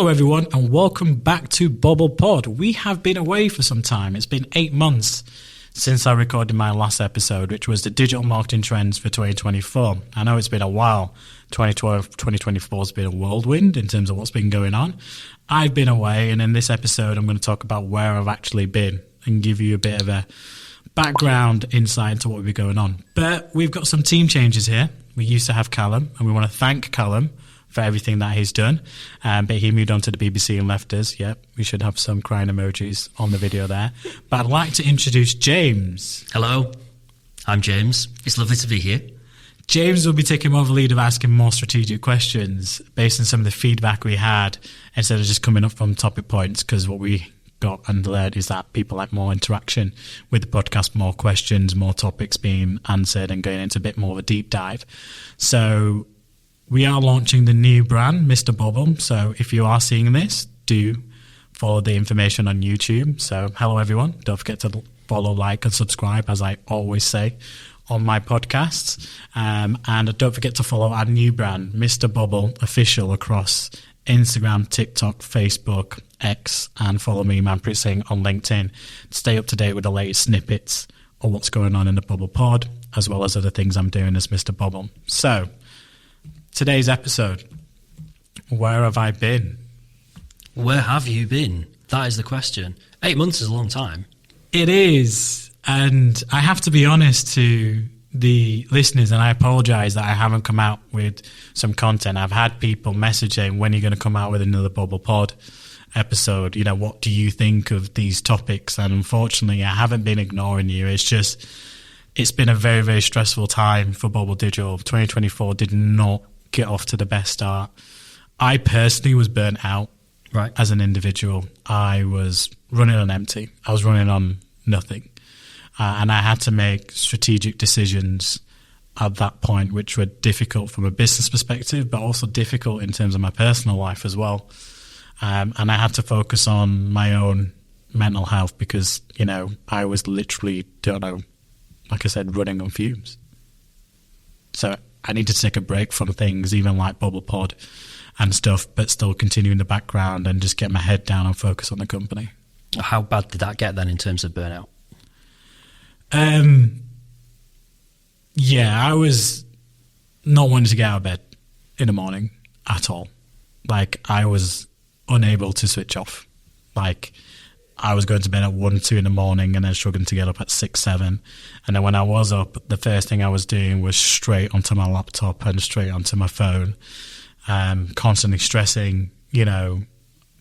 everyone, and welcome back to Bobble Pod. We have been away for some time. It's been 8 months since I recorded my last episode, which was the digital marketing trends for 2024. I know it's been a while. 2024 has been a whirlwind in terms of what's been going on. I've been away, and in this episode, I'm going to talk about where I've actually been and give you a bit of a background insight into what will be going on. But we've got some team changes here. We used to have Callum, and we want to thank Callum for everything that he's done. But he moved on to the BBC and left us. Yep, we should have some crying emojis on the video there. But I'd like to introduce James. Hello, I'm James. It's lovely to be here. James will be taking more of the lead of asking more strategic questions based on some of the feedback we had instead of just coming up from topic points, because what we got and learned is that people like more interaction with the podcast, more questions, more topics being answered and going into a bit more of a deep dive. So we are launching the new brand, Mr Bobble. So if you are seeing this, do follow the information on YouTube. So hello everyone. Don't forget to follow, like and subscribe, as I always say on my podcasts. And don't forget to follow our new brand, Mr Bobble Official, across Instagram, TikTok, Facebook, X, and follow me, Manpreet Singh, on LinkedIn to stay up to date with the latest snippets of what's going on in the Bobble Pod, as well as other things I'm doing as Mr Bobble. So today's episode, where have I been? Where have you been? That is the question. 8 months is a long time. It is. And I have to be honest to the listeners, and I apologise that I haven't come out with some content. I've had people messaging, when are you going to come out with another Bobble Pod episode? You know, what do you think of these topics? And unfortunately, I haven't been ignoring you. It's been a very, very stressful time for Bobble Digital. 2024 did not get off to the best start. I personally was burnt out as an individual. I was running on empty. I was running on nothing. And I had to make strategic decisions at that point, which were difficult from a business perspective, but also difficult in terms of my personal life as well. And I had to focus on my own mental health because, you know, I was literally, like I said, running on fumes. So I needed to take a break from things, even like Bobble Pod and stuff, but still continue in the background and just get my head down and focus on the company. How bad did that get then in terms of burnout? Yeah, I was not wanting to get out of bed in the morning at all. Like, I was unable to switch off. Like, I was going to bed at 1, 2 in the morning and then struggling to get up at 6, 7. And then when I was up, the first thing I was doing was straight onto my laptop and straight onto my phone, constantly stressing, you know,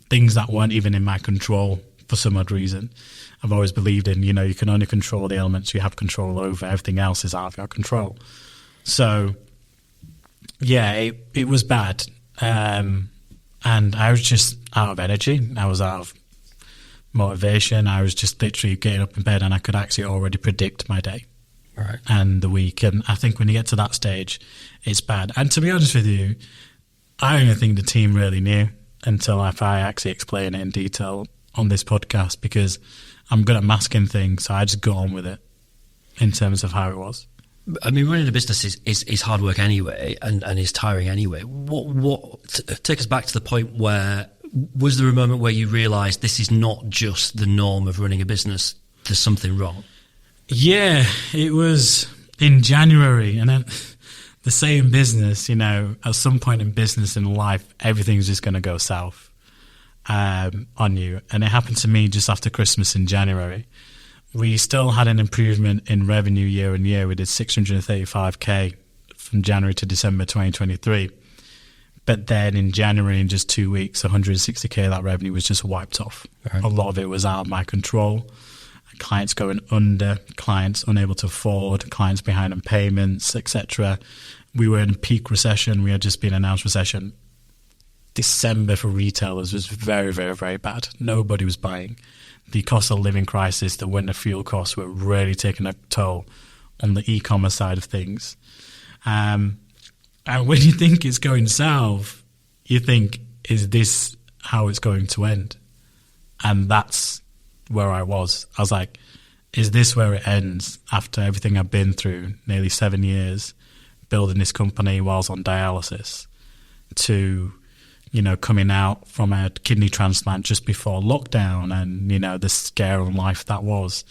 things that weren't even in my control for some odd reason. I've always believed in, you know, you can only control the elements you have control over. Everything else is out of your control. So, yeah, it was bad. And I was just out of energy. I was out of motivation. I was just literally getting up in bed and I could actually already predict my day and the week. And I think when you get to that stage, it's bad. And to be honest with you, I don't even think the team really knew until I actually explain it in detail on this podcast, because I'm good at masking things, so I just got on with it in terms of how it was. I mean, running a business is hard work anyway, and is tiring anyway. Take us back to the point where, was there a moment where you realised this is not just the norm of running a business, there's something wrong? Yeah, it was in January, and then the same business, you know, at some point in business in life, everything's just going to go south on you. And it happened to me just after Christmas in January. We still had an improvement in revenue year on year. We did 635k from January to December 2023. But then in January, in just 2 weeks, 160k of that revenue was just wiped off. Right. A lot of it was out of my control. Clients going under, clients unable to afford, clients behind on payments, etc. We were in peak recession. We had just been announced recession. December for retailers was very, very, very bad. Nobody was buying. The cost of living crisis, the winter fuel costs were really taking a toll on the e-commerce side of things. And when you think it's going south, you think, is this how it's going to end? And that's where I was. I was like, is this where it ends after everything I've been through, nearly 7 years, building this company whilst on dialysis, to coming out from a kidney transplant just before lockdown and, the scare of life that was,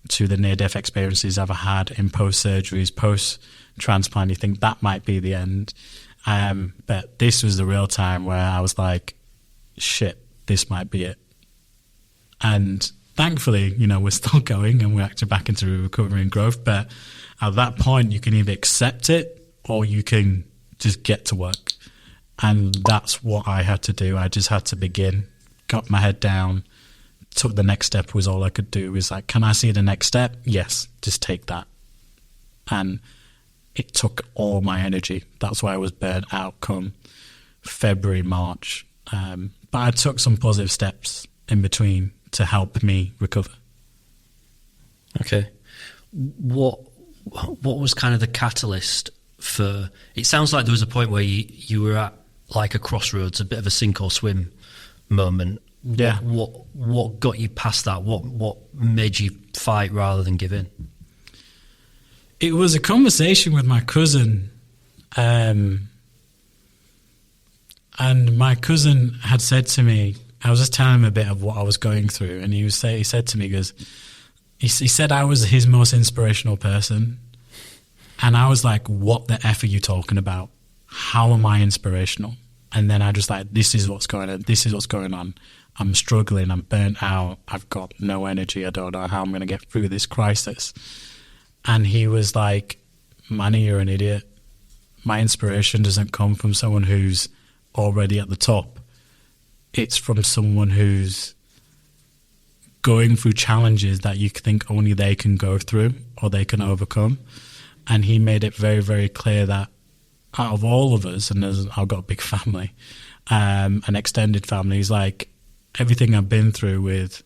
to the near-death experiences I've had in post-surgeries, post-transplant, you think that might be the end. But this was the real time where I was like, shit, this might be it. And thankfully, we're still going and we're actually back into recovery and growth. But at that point, you can either accept it or you can just get to work. And that's what I had to do. I just had to begin, got my head down, took the next step was all I could do. It was like, can I see the next step? Yes, just take that. And it took all my energy. That's why I was burnt out come February, March. But I took some positive steps in between to help me recover. Okay. What was kind of the catalyst for... It sounds like there was a point where you were at like a crossroads, a bit of a sink or swim moment. Yeah. What got you past that? What made you fight rather than give in? It was a conversation with my cousin, and my cousin had said to me, I was just telling him a bit of what I was going through, and he said to me, he said I was his most inspirational person, and I was like, what the F are you talking about? How am I inspirational? And then I just like, this is what's going on. This is what's going on. I'm struggling. I'm burnt out. I've got no energy. I don't know how I'm going to get through this crisis. And he was like, Manny, you're an idiot. My inspiration doesn't come from someone who's already at the top. It's from someone who's going through challenges that you think only they can go through or they can overcome. And he made it very, very clear that out of all of us, and I've got a big family, an extended family, he's like, everything I've been through with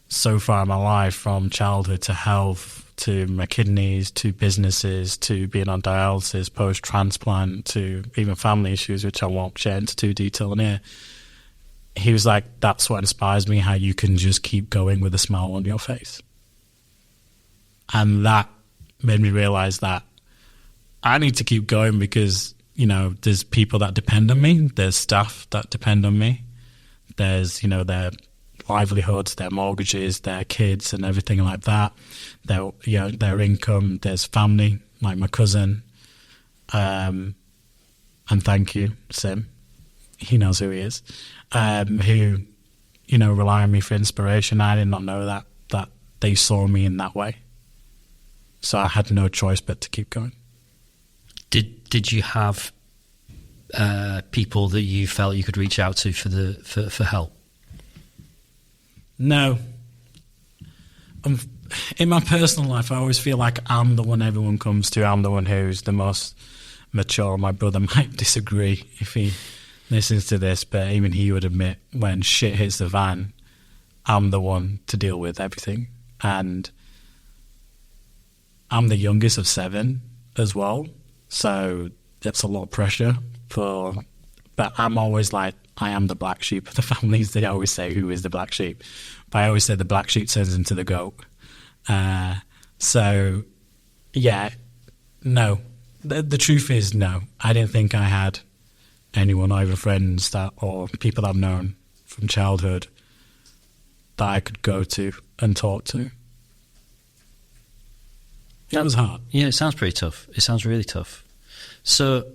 so far in my life, from childhood to health, to my kidneys, to businesses, to being on dialysis, post-transplant, to even family issues, which I won't share into too detail in here. He was like, that's what inspires me, how you can just keep going with a smile on your face. And that made me realize that I need to keep going because, there's people that depend on me. There's staff that depend on me. There's, their livelihoods, their mortgages, their kids and everything like that. Their income. There's family, like my cousin. And thank you, Sim. He knows who he is. Who, rely on me for inspiration. I did not know that they saw me in that way. So I had no choice but to keep going. Did you have people that you felt you could reach out to for help? No. In my personal life, I always feel like I'm the one everyone comes to. I'm the one who's the most mature. My brother might disagree if he listens to this, but even he would admit when shit hits the fan, I'm the one to deal with everything. And I'm the youngest of 7 as well, so that's a lot of pressure but I'm always like, I am the black sheep of the families. They always say, who is the black sheep? But I always say the black sheep turns into the goat. So, yeah, no. The truth is, no. I didn't think I had anyone, either friends or people I've known from childhood, that I could go to and talk to. That was hard. Yeah, it sounds pretty tough. It sounds really tough. So,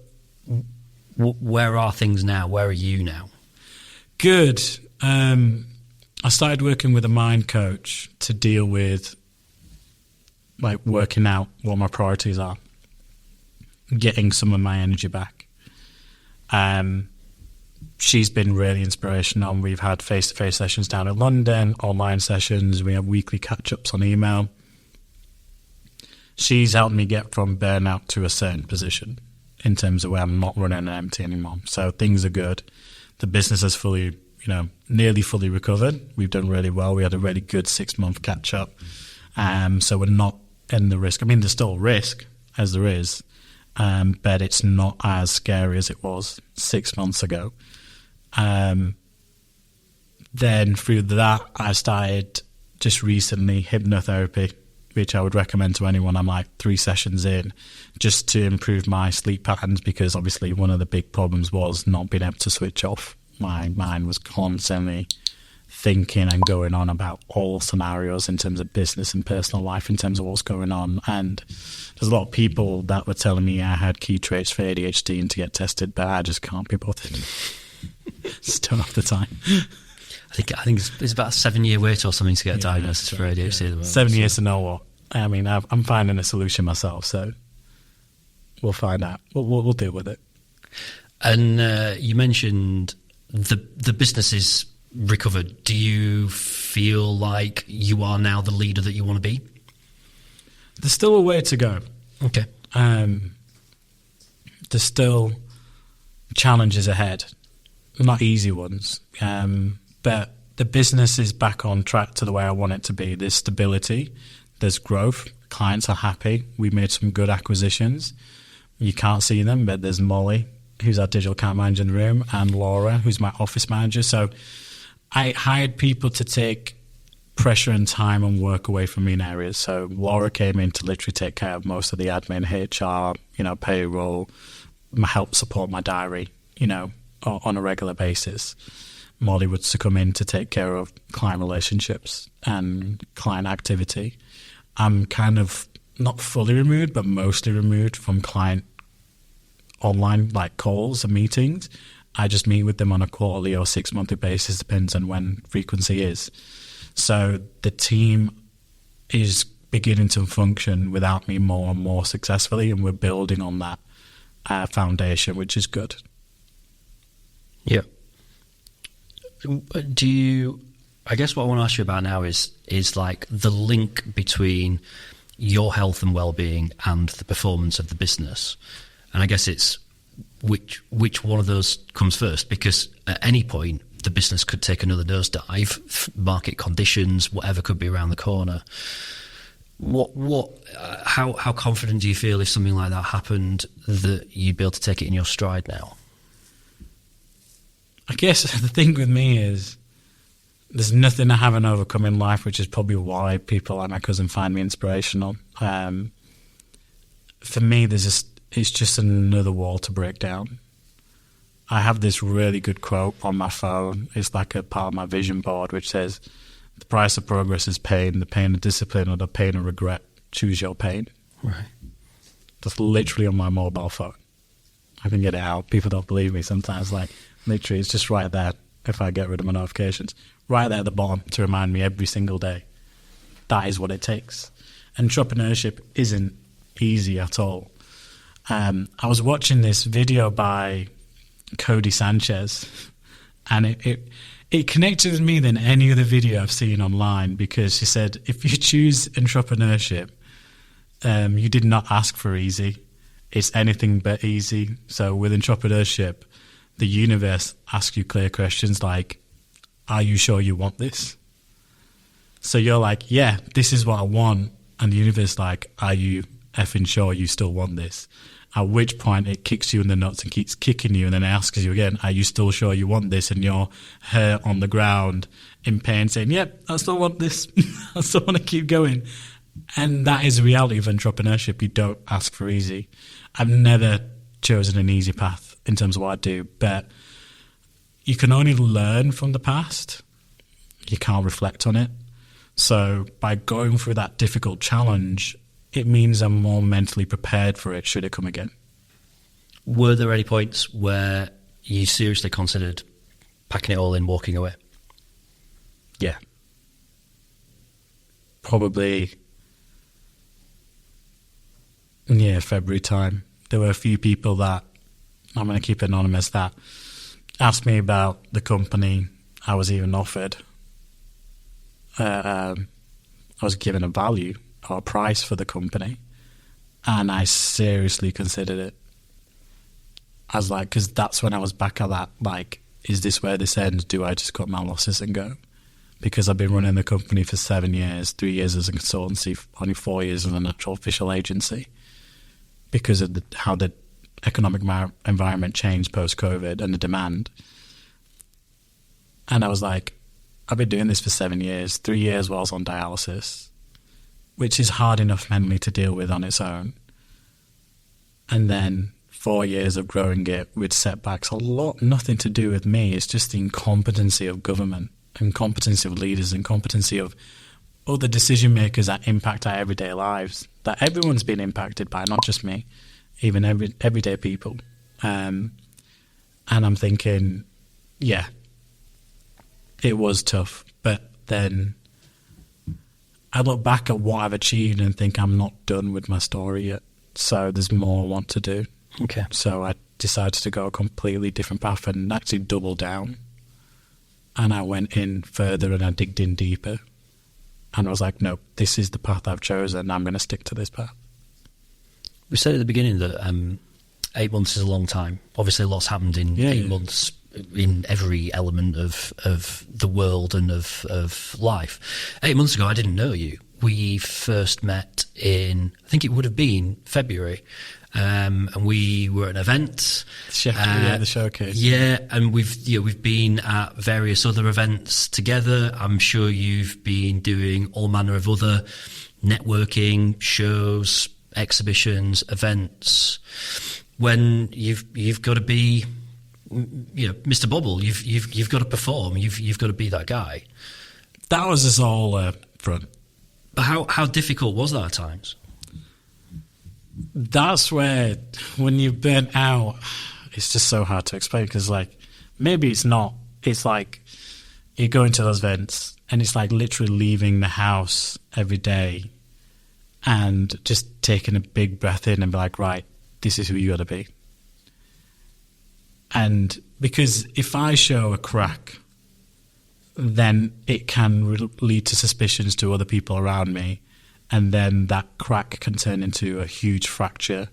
where are things now? Where are you now? Good. I started working with a mind coach to deal with, like, working out what my priorities are, getting some of my energy back. She's been really inspirational. We've had face-to-face sessions down in London, online sessions. We have weekly catch-ups on email. She's helped me get from burnout to a certain position in terms of where I'm not running empty anymore. So things are good. The business has fully, nearly fully recovered. We've done really well. We had a really good 6-month catch-up. So we're not in the risk. I mean, there's still risk, as there is, but it's not as scary as it was 6 months ago. Then through that, I started just recently hypnotherapy, which I would recommend to anyone. I'm like 3 sessions in, just to improve my sleep patterns, because obviously one of the big problems was not being able to switch off my mind was constantly thinking and going on about all scenarios in terms of business and personal life, in terms of what's going on. And there's a lot of people that were telling me I had key traits for ADHD and to get tested, but I just can't be bothered. Just don't have the time. I think it's about a 7-year wait or something to get a diagnosis for ADHD. At the moment, 7 years to know what. I mean, I'm finding a solution myself, so we'll find out. We'll deal with it. And you mentioned the business is recovered. Do you feel like you are now the leader that you want to be? There's still a way to go. Okay. There's still challenges ahead, not easy ones. But the business is back on track to the way I want it to be. There's stability, there's growth, clients are happy. We made some good acquisitions. You can't see them, but there's Molly, who's our digital account manager in the room, and Laura, who's my office manager. So I hired people to take pressure and time and work away from me in areas. So Laura came in to literally take care of most of the admin, HR, payroll, help support my diary, on a regular basis. Molly was to come in to take care of client relationships and client activity. I'm kind of not fully removed, but mostly removed from client online calls and meetings. I just meet with them on a quarterly or 6-monthly basis, depends on when frequency is. So the team is beginning to function without me more and more successfully, and we're building on that foundation, which is good. Yeah. I guess what I want to ask you about now is like the link between your health and well-being and the performance of the business. And I guess it's which one of those comes first, because at any point the business could take another nosedive, market conditions, whatever could be around the corner. How confident do you feel if something like that happened that you'd be able to take it in your stride now? I guess the thing with me is there's nothing I haven't overcome in life, which is probably why people like my cousin find me inspirational. For me, it's just another wall to break down. I have this really good quote on my phone. It's like a part of my vision board, which says, "The price of progress is pain, the pain of discipline, or the pain of regret. Choose your pain." Right. That's literally on my mobile phone. I can get it out. People don't believe me sometimes. Literally, it's just right there if I get rid of my notifications. Right there at the bottom to remind me every single day. That is what it takes. Entrepreneurship isn't easy at all. I was watching this video by Cody Sanchez, and it connected with me than any other video I've seen online, because she said, if you choose entrepreneurship, you did not ask for easy. It's anything but easy. So with entrepreneurship, the universe asks you clear questions like, are you sure you want this? So you're like, yeah, this is what I want. And the universe is like, are you effing sure you still want this? At which point it kicks you in the nuts and keeps kicking you, and then it asks you again, are you still sure you want this? And you're hurt on the ground in pain saying, yep, I still want this. I still want to keep going. And that is the reality of entrepreneurship. You don't ask for easy. I've never chosen an easy path in terms of what I do, but you can only learn from the past. You can't reflect on it. So by going through that difficult challenge, it means I'm more mentally prepared for it should it come again. Were there any points where you seriously considered packing it all in, walking away? Yeah. Probably, February time. There were a few people that, I'm going to keep it anonymous, that asked me about the company. I was even offered. I was given a value or a price for the company, and I seriously considered it. I was like, because that's when I was back at that, is this where this ends? Do I just cut my losses and go? Because I've been running the company for 7 years, 3 years as a consultancy, only 4 years as an actual official agency, because of how the economic environment changed post-COVID and the demand. And I was like, I've been doing this for 7 years, 3 years while I was on dialysis, which is hard enough mentally to deal with on its own. And then 4 years of growing it with setbacks, nothing to do with me. It's just the incompetency of government, incompetency of leaders, incompetency of other decision makers that impact our everyday lives, that everyone's been impacted by, not just me, even everyday people. And I'm thinking, yeah, it was tough. But then I look back at what I've achieved and think I'm not done with my story yet. So there's more I want to do. Okay. So I decided to go a completely different path and actually double down. And I went in further and I digged in deeper. And I was like, no, this is the path I've chosen. I'm going to stick to this path. We said at the beginning that 8 months is a long time. Obviously, lots happened in 8 months in every element of the world and of life. 8 months ago, I didn't know you. We first met in, I think it would have been February, and we were at an event. The showcase. Yeah, and we've been at various other events together. I'm sure you've been doing all manner of other networking, shows, exhibitions, events. When you've got to be, Mr Bobble, you've got to perform. You've got to be that guy. That was us all front. But how difficult was that at times? That's where, when you're burnt out, it's just so hard to explain, because maybe it's not. It's like you go into those events and it's like literally leaving the house every day and just taking a big breath in and be like, right, this is who you got to be. And because if I show a crack, then it can lead to suspicions to other people around me. And then that crack can turn into a huge fracture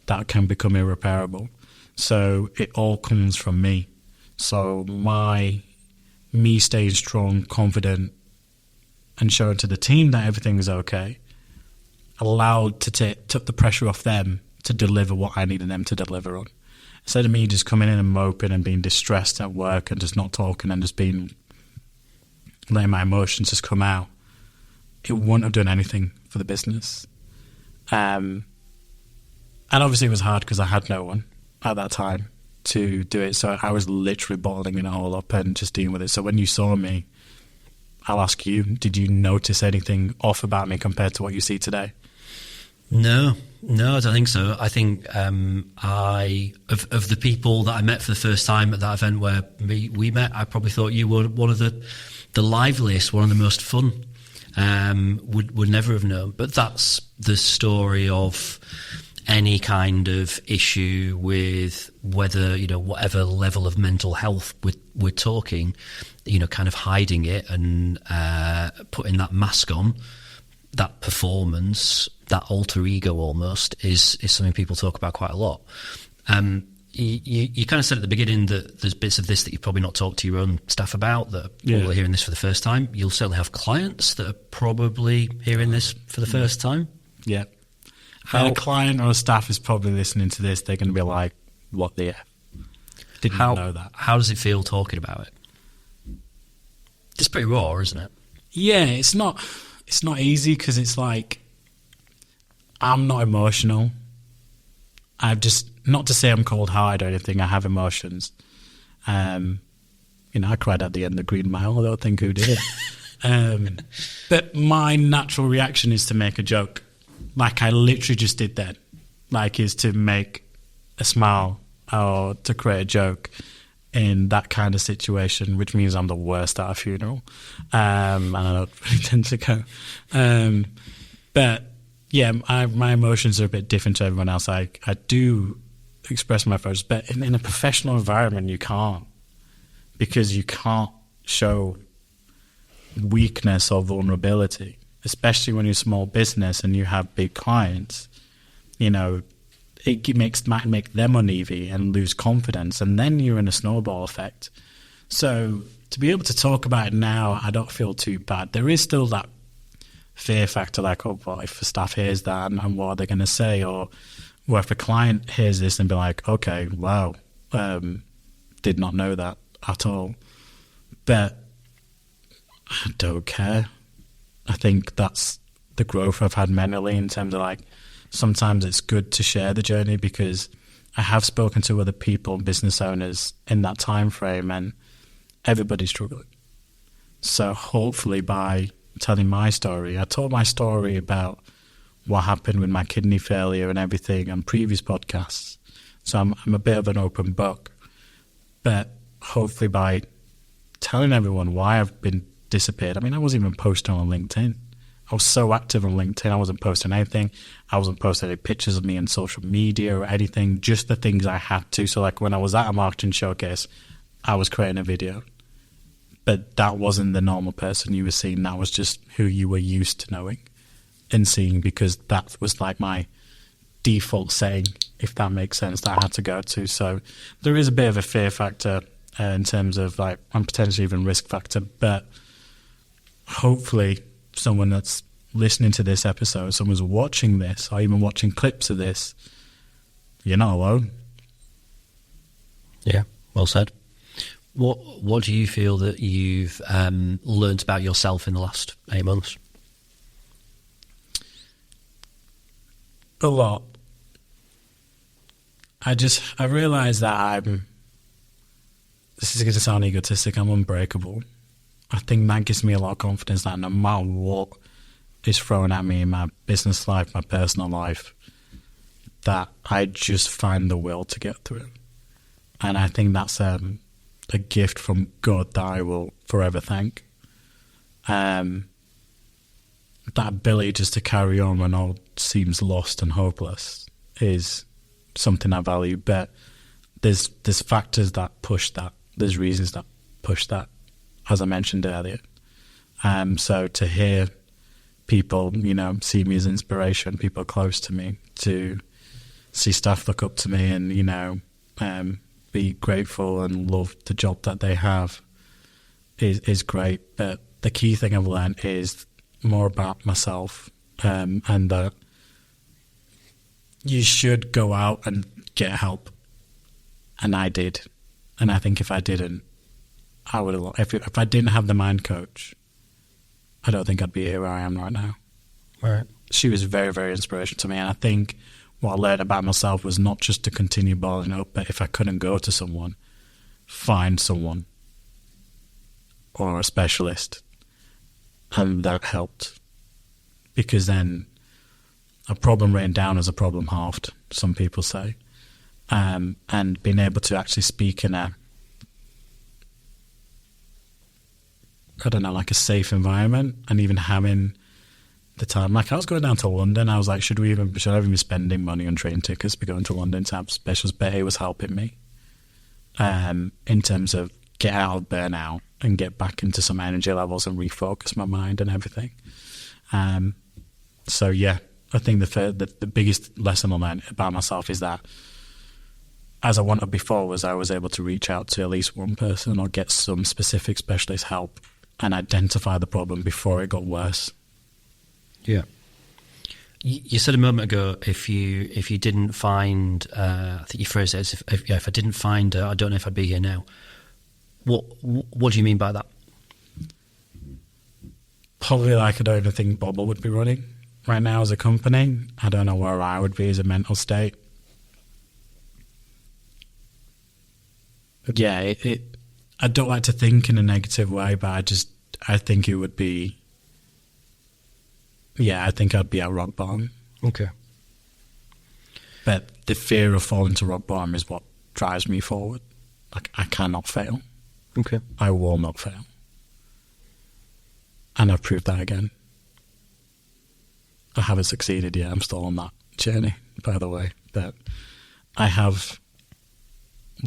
that can become irreparable. So it all comes from me. So me staying strong, confident, and showing to the team that everything is okay, took the pressure off them to deliver what I needed them to deliver on. Instead of me just coming in and moping and being distressed at work and just not talking and just letting my emotions just come out, it wouldn't have done anything for the business. And obviously it was hard because I had no one at that time to do it. So I was literally bottling it all up and just dealing with it. So when you saw me, I'll ask you, did you notice anything off about me compared to what you see today? No, I don't think so. I think of the people that I met for the first time at that event where we met, I probably thought you were one of the liveliest, one of the most fun. Would never have known. But that's the story of any kind of issue with whether, whatever level of mental health we're talking, kind of hiding it and putting that mask on, that performance, that alter ego almost is something people talk about quite a lot. You kind of said at the beginning that there's bits of this that you've probably not talked to your own staff about, that people are hearing this for the first time. You'll certainly have clients that are probably hearing this for the first time. Yeah. When a client or a staff is probably listening to this, they're going to be like, what the F? Didn't know that. How does it feel talking about it? It's pretty raw, isn't it? Yeah, it's not easy because it's like, I'm not emotional. I've just, not to say I'm cold-hearted or anything, I have emotions. I cried at the end of Green Mile, I don't think who did. But my natural reaction is to make a joke. Like I literally just did that. Is to make a smile or to create a joke in that kind of situation, which means I'm the worst at a funeral. And I don't really tend to go. But yeah, my emotions are a bit different to everyone else. I do express my emotions, but in a professional environment, you can't, because you can't show weakness or vulnerability, especially when you're a small business and you have big clients. It might make them uneasy and lose confidence, and then you're in a snowball effect. So to be able to talk about it now, I don't feel too bad. There is still that fear factor, like, oh, what if the staff hears that and what are they going to say? Or if a client hears this and be like, okay, wow, did not know that at all. But I don't care. I think that's the growth I've had mentally, in terms of sometimes it's good to share the journey, because I have spoken to other people, business owners in that time frame, and everybody's struggling. So hopefully by telling my story, I told my story about what happened with my kidney failure and everything on previous podcasts. So I'm a bit of an open book. But hopefully by telling everyone why I've been disappeared. I mean, I wasn't even posting on LinkedIn. I was so active on LinkedIn. I wasn't posting anything. I wasn't posting any pictures of me on social media or anything, just the things I had to. So like when I was at a marketing showcase, I was creating a video. But that wasn't the normal person you were seeing. That was just who you were used to knowing and seeing, because that was like my default setting, if that makes sense, that I had to go to. So there is a bit of a fear factor in terms of like, and potentially even risk factor. But hopefully someone that's listening to this episode, someone's watching this or even watching clips of this, you're not alone. Yeah, well said. What do you feel that you've learnt about yourself in the last 8 months? A lot. I realised that this is going to sound egotistic, I'm unbreakable. I think that gives me a lot of confidence that no matter what is thrown at me in my business life, my personal life, that I just find the will to get through. And I think that's a gift from God that I will forever thank. That ability just to carry on when all seems lost and hopeless is something I value. But there's factors that push that. There's reasons that push that, as I mentioned earlier. So to hear people, see me as inspiration, people close to me, to see staff look up to me and, be grateful and love the job that they have is great. But the key thing I've learned is more about myself, and that you should go out and get help. And I did. And I think if I didn't, I would have. If I didn't have the mind coach, I don't think I'd be here where I am right now. Right. She was very, very inspirational to me. And I think what I learned about myself was not just to continue balling up, but if I couldn't go to someone, find someone or a specialist. And that helped. Because then a problem written down is a problem halved, some people say. And being able to actually speak in a safe environment, and even having the time. Like I was going down to London, I was like, should I even be spending money on train tickets to be going to London to have specials? But it was helping me in terms of get out of burnout and get back into some energy levels and refocus my mind and everything. So yeah, I think the biggest lesson I learned about myself is that, as I wanted before, was I was able to reach out to at least one person or get some specific specialist help and identify the problem before it got worse. Yeah. You said a moment ago, if you didn't find, I think you phrased it as if I didn't find her, I don't know if I'd be here now. What do you mean by that? Probably like I don't even think Bobble would be running right now as a company. I don't know where I would be as a mental state. But yeah, I don't like to think in a negative way, but I think it would be, I think I'd be at rock bottom. Okay. But the fear of falling to rock bottom is what drives me forward. Like, I cannot fail. Okay. I will not fail. And I've proved that again. I haven't succeeded yet. I'm still on that journey, by the way. But I have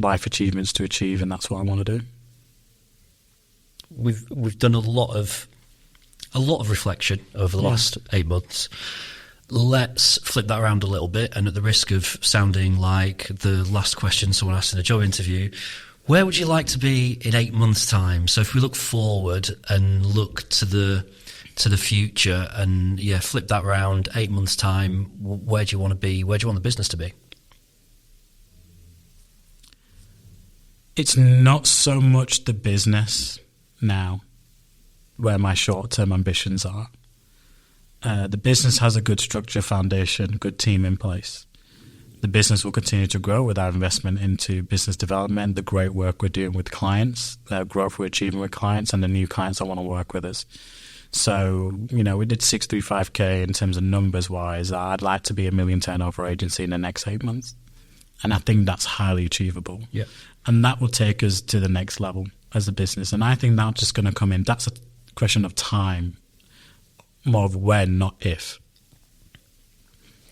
life achievements to achieve, and that's what I want to do. We've done a lot of reflection over the last 8 months. Let's flip that around a little bit, and at the risk of sounding like the last question someone asked in a job interview, where would you like to be in 8 months' time? So if we look forward and look to the future, and flip that around, 8 months' time, where do you want to be? Where do you want the business to be? It's not so much the business now where my short-term ambitions are. The business has a good structure, foundation, good team in place. the business will continue to grow with our investment into business development, the great work we're doing with clients, the growth we're achieving with clients, and the new clients that want to work with us. So, we did 635K in terms of numbers-wise. I'd like to be a $1 million turnover agency in the next 8 months. And I think that's highly achievable. Yeah. And that will take us to the next level as a business. And I think that's just going to come in. That's a question of time, more of when, not if.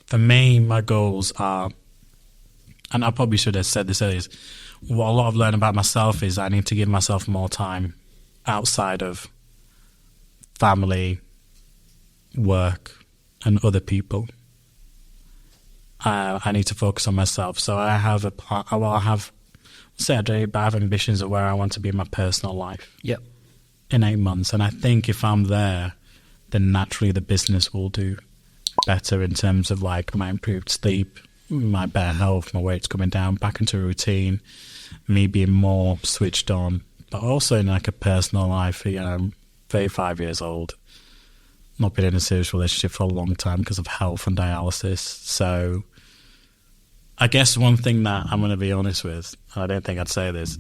For me, my goals are, and I probably should have said this earlier, what a lot I've learned about myself is I need to give myself more time outside of family, work, and other people. I need to focus on myself. So I have I have ambitions of where I want to be in my personal life. Yep. In 8 months. And I think if I'm there, then naturally the business will do better in terms of like my improved sleep, my better health, my weight's coming down, back into a routine, me being more switched on, but also in like a personal life. I'm 35 years old, not been in a serious relationship for a long time because of health and dialysis. So I guess one thing that I'm going to be honest with, I don't think I'd say this,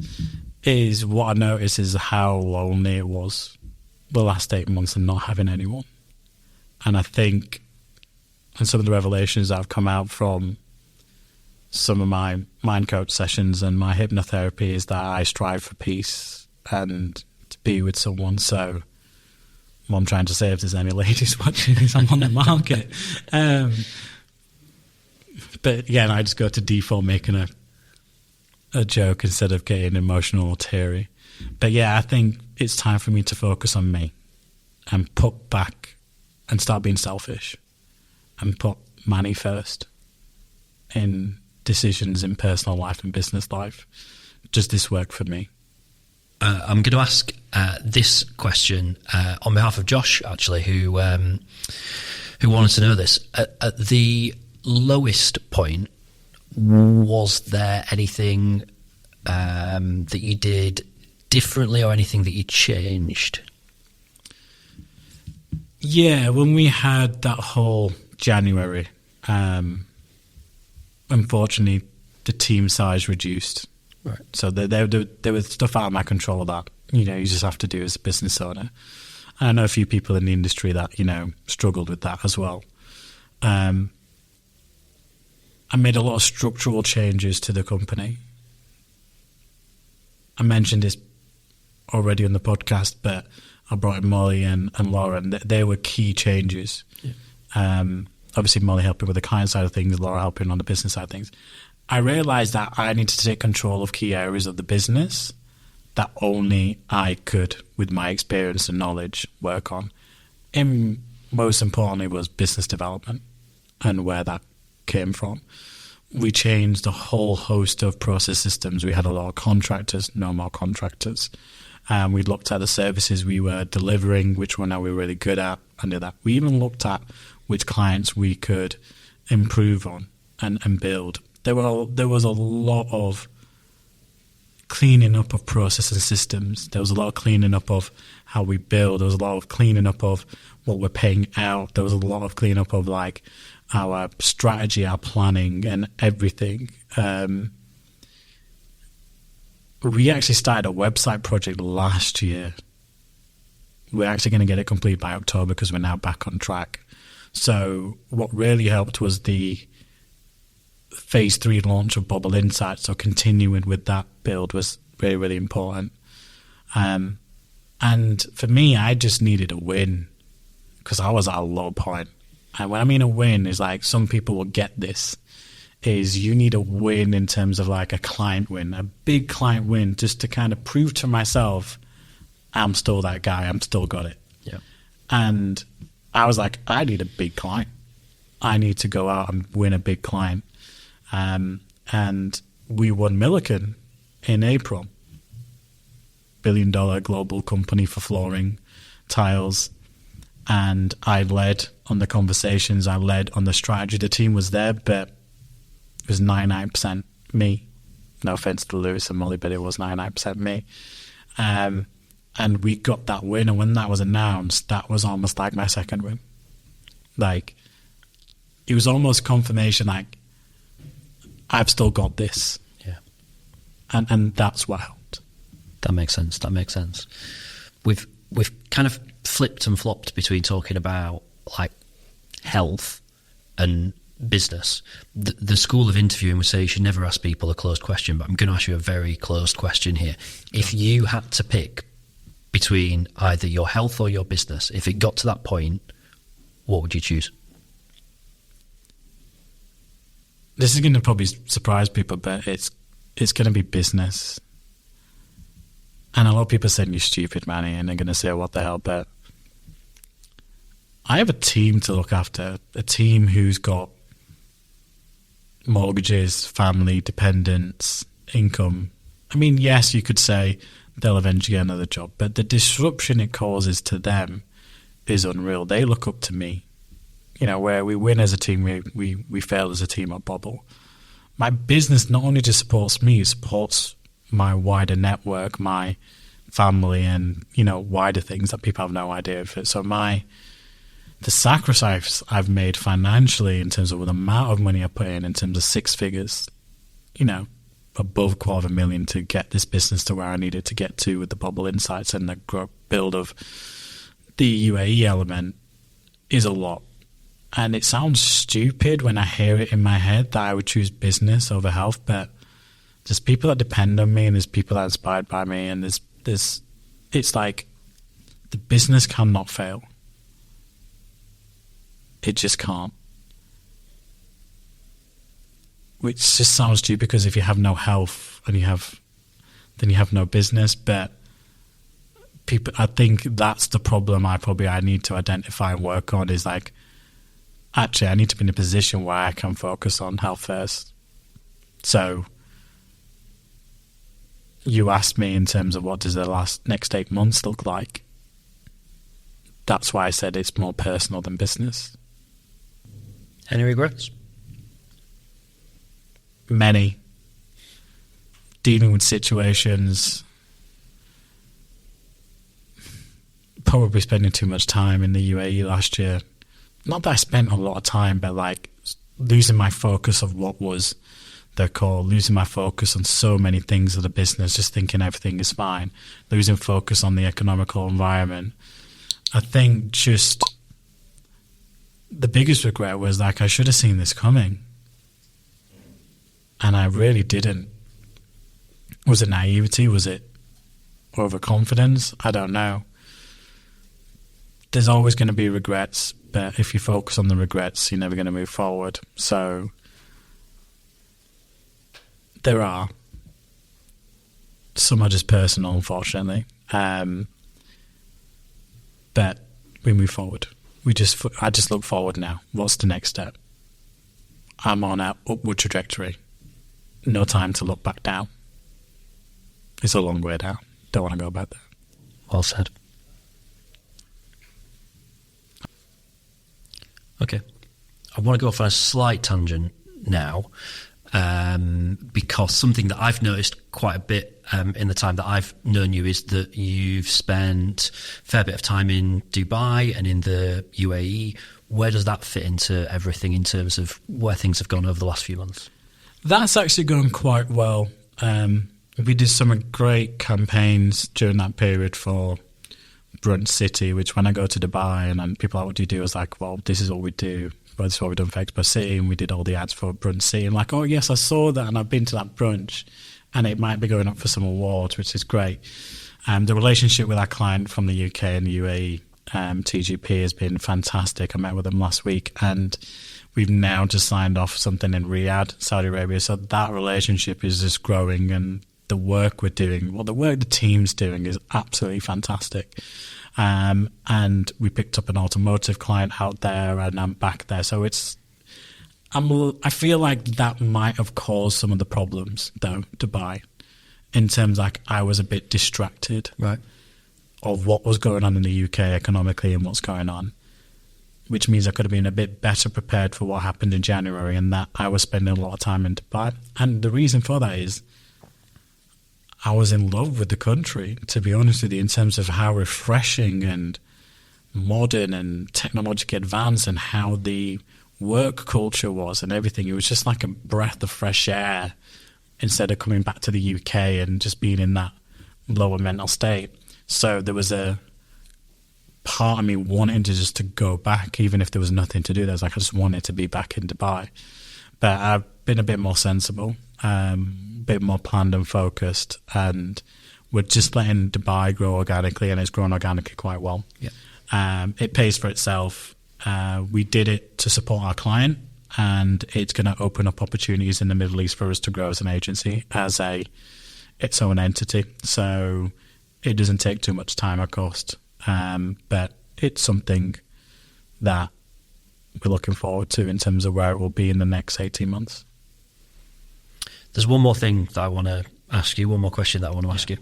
is what I noticed is how lonely it was the last 8 months and not having anyone. And I think, and some of the revelations that have come out from some of my mind coach sessions and my hypnotherapy is that I strive for peace and to be with someone. So what I'm trying to say, if there's any ladies watching this, I'm on the market. But again, I just go to default making a joke instead of getting emotional or teary. But yeah, I think it's time for me to focus on me and put back and start being selfish and put money first in decisions in personal life and business life. Does this work for me? I'm going to ask this question on behalf of Josh, actually, who wanted to know this. At the lowest point, was there anything that you did differently or anything that you changed? Yeah, when we had that whole January, unfortunately, the team size reduced. Right. So there was stuff out of my control that, you just have to do as a business owner. And I know a few people in the industry that, struggled with that as well. I made a lot of structural changes to the company. I mentioned this already on the podcast, but I brought in Molly and Laura, and they were key changes. Yeah. Obviously, Molly helping with the client side of things, Laura helping on the business side of things. I realized that I needed to take control of key areas of the business that only I could, with my experience and knowledge, work on. And most importantly was business development and where that came from. We changed a whole host of process systems. We had a lot of contractors, no more contractors. We looked at the services we were delivering, which one are we really good at, and did that. We even looked at which clients we could improve on and build. There was a lot of cleaning up of process and systems. There was a lot of cleaning up of how we build. There was a lot of cleaning up of what we're paying out. There was a lot of cleaning up of like our strategy, our planning, and everything. We actually started a website project last year. We're actually going to get it complete by October because we're now back on track. So what really helped was the phase 3 launch of Bobble Insights. So continuing with that build was really, really important. And for me, I just needed a win because I was at a low point. And when I mean a win is like some people will get this, is you need a win in terms of like a client win, a big client win, just to kind of prove to myself I'm still that guy, I'm still got it. Yeah. And I was like, I need a big client. I need to go out and win a big client. And we won Milliken in April. $1 billion global company for flooring, tiles. And I led on the conversations, I led on the strategy. The team was there, but it was 99% me. No offense to Lewis and Molly, but it was 99% me. And we got that win. And when that was announced, that was almost like my second win. Like, it was almost confirmation, like, I've still got this. Yeah. And that's what helped. That makes sense. We've kind of flipped and flopped between talking about like health and business. The school of interviewing would say you should never ask people a closed question, but I'm going to ask you a very closed question here. If you had to pick between either your health or your business, if it got to that point, what would you choose? This is going to probably surprise people, but it's going to be business. And a lot of people saying you're stupid, Manny, and they're going to say, what the hell, but I have a team to look after, a team who's got mortgages, family, dependents, income. I mean, yes, you could say they'll eventually get another job, but the disruption it causes to them is unreal. They look up to me. You know, where we win as a team, we fail as a team at Bobble. My business not only just supports me, it supports my wider network, my family, and, you know, wider things that people have no idea of it. So the sacrifice I've made financially in terms of the amount of money I put in terms of 6 figures, you know, above $250,000 to get this business to where I needed to get to with the Bobble Insights and the build of the UAE element is a lot. And it sounds stupid when I hear it in my head that I would choose business over health, but there's people that depend on me and there's people that are inspired by me, and it's like the business cannot fail. It just can't. Which just sounds stupid because if you have no health and then you have no business, but people, I think that's the problem I need to identify and work on is like, actually, I need to be in a position where I can focus on health first. So you asked me in terms of what does the next 8 months look like. That's why I said it's more personal than business. Any regrets? Many. Dealing with situations. Probably spending too much time in the UAE last year. Not that I spent a lot of time, but like losing my focus of what was the core, losing my focus on so many things of the business, just thinking everything is fine, losing focus on the economical environment. I think just the biggest regret was like I should have seen this coming. And I really didn't. Was it naivety? Was it overconfidence? I don't know. There's always going to be regrets, but if you focus on the regrets, you're never going to move forward. So there are. Some are just personal, unfortunately. But we move forward. I just look forward now. What's the next step? I'm on an upward trajectory. No time to look back down. It's a long way down. Don't want to go back there. Well said. Okay. I want to go off on a slight tangent now, because something that I've noticed quite a bit in the time that I've known you is that you've spent a fair bit of time in Dubai and in the UAE. Where does that fit into everything in terms of where things have gone over the last few months? That's actually going quite well. We did some great campaigns during that period for Brunch City, which when I go to Dubai and people are like, what do you do? I was like, well, this is what we do. Well, this is what we've done for Expo City, and we did all the ads for Brunch City. And like, oh, yes, I saw that, and I've been to that brunch, and it might be going up for some awards, which is great. The relationship with our client from the UK and the UAE, TGP, has been fantastic. I met with them last week, and we've now just signed off something in Riyadh, Saudi Arabia. So that relationship is just growing, and the work we're doing, well, the work the team's doing is absolutely fantastic. And we picked up an automotive client out there, and I'm back there. So I feel like that might have caused some of the problems, though, Dubai, in terms like I was a bit distracted, right, of what was going on in the UK economically and what's going on, which means I could have been a bit better prepared for what happened in January, and that I was spending a lot of time in Dubai. And the reason for that is I was in love with the country, to be honest with you, in terms of how refreshing and modern and technologically advanced, and how the work culture was and everything, it was just like a breath of fresh air instead of coming back to the UK and just being in that lower mental state. So there was a part of me wanting to just to go back, even if there was nothing to do. There was like, I just wanted to be back in Dubai. But I've been a bit more sensible, a bit more planned and focused, and we're just letting Dubai grow organically, and it's grown organically quite well. Yeah. It pays for itself. We did it to support our client, and it's going to open up opportunities in the Middle East for us to grow as an agency, as its own entity. So it doesn't take too much time or cost, but it's something that we're looking forward to in terms of where it will be in the next 18 months. There's one more thing that I want to ask you, one more question that I want to ask you.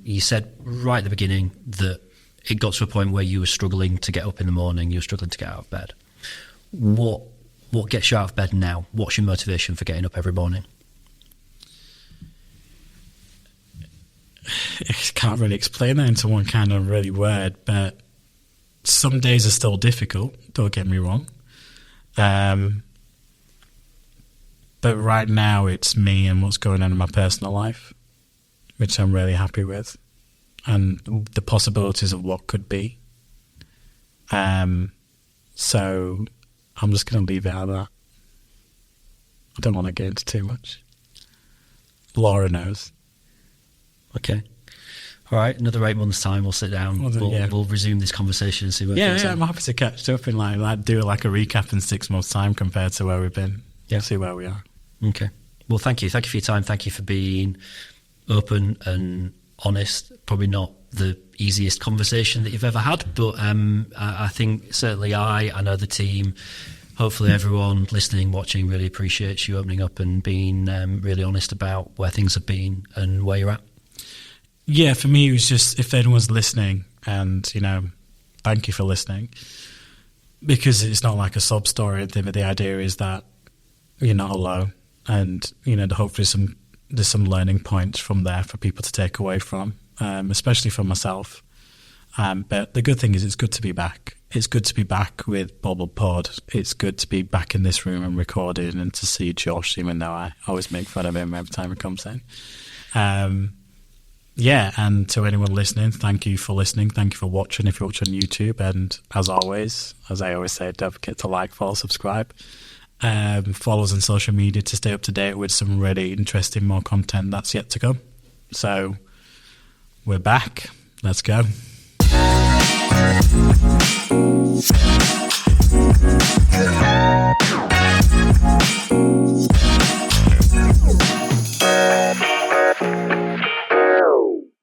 You said right at the beginning that it got to a point where you were struggling to get up in the morning, you were struggling to get out of bed. What gets you out of bed now? What's your motivation for getting up every morning? I can't really explain that into one kind of really word, but some days are still difficult, don't get me wrong. But right now it's me and what's going on in my personal life, which I'm really happy with, and the possibilities of what could be. So I'm just going to leave it at that. I don't want to get into too much. Laura knows. Okay. All right, another 8 months' time, we'll sit down. We'll resume this conversation and see where things are. I'm happy to catch up and like do like a recap in 6 months' time compared to where we've been. Yeah, see where we are. Okay. Well, thank you. Thank you for your time. Thank you for being open and honest. Probably not the easiest conversation that you've ever had, but I think certainly I know the team, hopefully everyone listening, watching really appreciates you opening up and being really honest about where things have been and where you're at. Yeah, for me, it was just, if anyone's listening, and, thank you for listening, because it's not like a sob story, but the idea is that you're not alone, and, hopefully there's some learning points from there for people to take away from, especially for myself. But the good thing is it's good to be back. It's good to be back with Bobble Pod. It's good to be back in this room and recording, and to see Josh, even though I always make fun of him every time he comes in. Yeah, and to anyone listening, thank you for listening. Thank you for watching if you're watching on YouTube. And as always, as I always say, don't forget to like, follow, subscribe. Follow us on social media to stay up to date with some really interesting more content that's yet to come. So we're back. Let's go.